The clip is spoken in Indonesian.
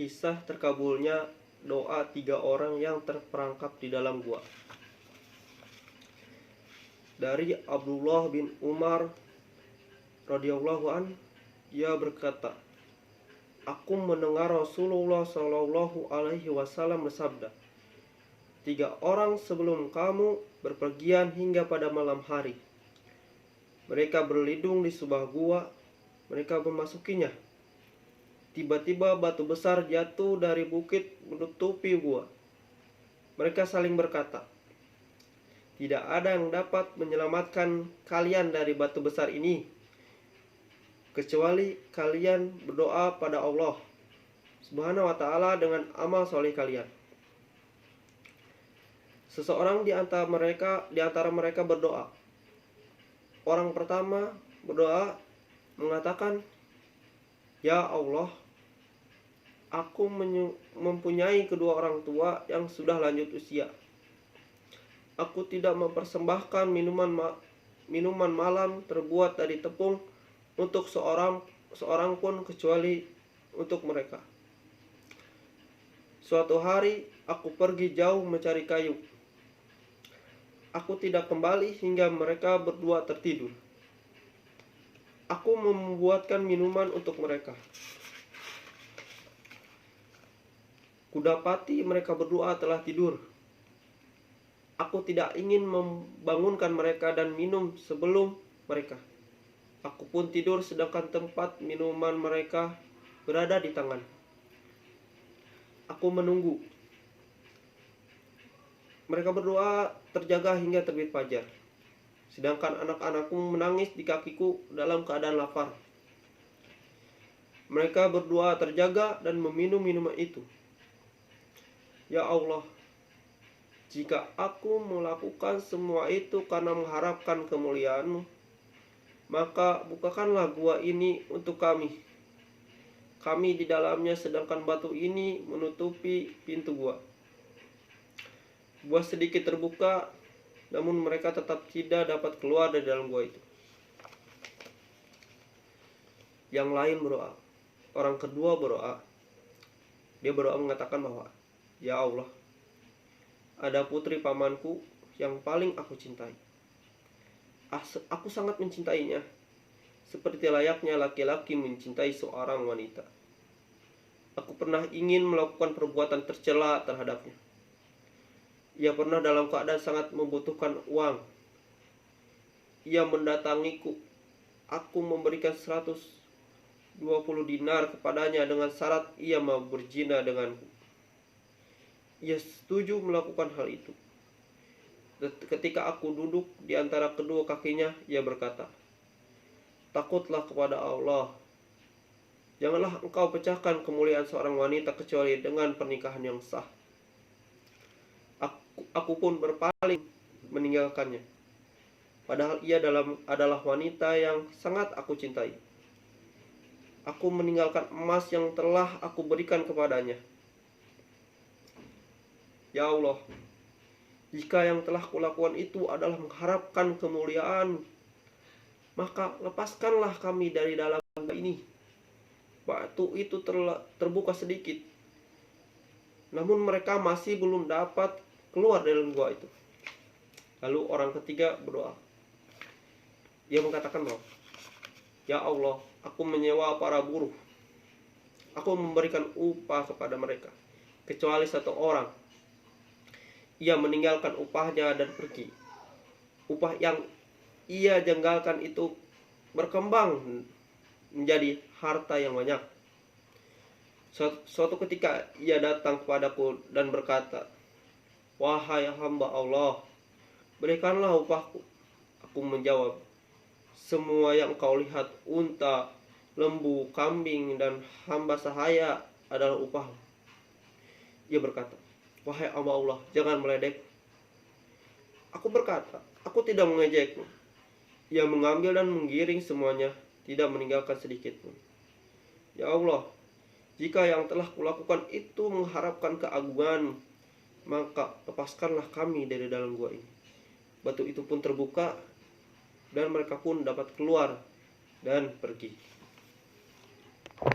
Kisah terkabulnya doa 3 orang yang terperangkap di dalam gua. Dari Abdullah bin Umar radhiyallahu an, ia berkata, aku mendengar Rasulullah Shallallahu alaihi wasallam bersabda, 3 orang sebelum kamu berpergian hingga pada malam hari. Mereka berlindung di sebuah gua, mereka memasukinya. Tiba-tiba batu besar jatuh dari bukit menutupi gua. Mereka saling berkata, tidak ada yang dapat menyelamatkan kalian dari batu besar ini, kecuali kalian berdoa pada Allah Subhanahu wa ta'ala dengan amal soleh kalian. Seseorang di antara mereka berdoa. Orang pertama berdoa mengatakan, ya Allah, aku mempunyai kedua orang tua yang sudah lanjut usia. Aku tidak mempersembahkan minuman malam terbuat dari tepung untuk seorang pun kecuali untuk mereka. Suatu hari aku pergi jauh mencari kayu. Aku tidak kembali hingga mereka berdua tertidur. Aku membuatkan minuman untuk mereka. Kudapati mereka berdua telah tidur. Aku tidak ingin membangunkan mereka dan minum sebelum mereka. Aku pun tidur sedangkan tempat minuman mereka berada di tangan. Aku menunggu. Mereka berdua terjaga hingga terbit fajar. Sedangkan anak-anakku menangis di kakiku dalam keadaan lapar. Mereka berdua terjaga dan meminum minuman itu. Ya Allah, jika aku melakukan semua itu karena mengharapkan kemuliaan-Mu, maka bukakanlah gua ini untuk kami. Kami di dalamnya sedangkan batu ini menutupi pintu gua. Gua sedikit terbuka, namun mereka tetap tidak dapat keluar dari dalam gua itu. Yang lain berdoa. Orang kedua berdoa. Dia berdoa mengatakan bahwa, ya Allah, ada putri pamanku yang paling aku cintai. Aku sangat mencintainya, seperti layaknya laki-laki mencintai seorang wanita. Aku pernah ingin melakukan perbuatan tercela terhadapnya. Ia pernah dalam keadaan sangat membutuhkan uang. Ia mendatangiku. Aku memberikan 120 dinar kepadanya dengan syarat ia mau berzina denganku. Ia setuju melakukan hal itu. Ketika aku duduk di antara kedua kakinya, ia berkata, takutlah kepada Allah. Janganlah engkau pecahkan kemuliaan seorang wanita kecuali dengan pernikahan yang sah. Aku pun berpaling meninggalkannya. Padahal ia adalah wanita yang sangat aku cintai. Aku meninggalkan emas yang telah aku berikan kepadanya. Ya Allah, jika yang telah kulakukan itu adalah mengharapkan kemuliaan, maka lepaskanlah kami dari dalam gua ini. Batu itu terbuka sedikit, namun mereka masih belum dapat keluar dari gua itu. Lalu orang ketiga berdoa. Ia mengatakan bahwa, ya Allah, aku menyewa para buruh. Aku memberikan upah kepada mereka, kecuali satu orang. Ia meninggalkan upahnya dan pergi. Upah yang ia janggalkan itu berkembang menjadi harta yang banyak. Suatu ketika ia datang kepadaku dan berkata, wahai hamba Allah, berikanlah upahku. Aku menjawab, semua yang kau lihat, unta, lembu, kambing, dan hamba sahaya adalah upah. Ia berkata, wahai hamba Allah, jangan meledek. Aku berkata, aku tidak mengejekmu. Ia mengambil dan menggiring semuanya, tidak meninggalkan sedikit pun. Ya Allah, jika yang telah kulakukan itu mengharapkan keagungan, maka lepaskanlah kami dari dalam gua ini. Batu itu pun terbuka, dan mereka pun dapat keluar dan pergi.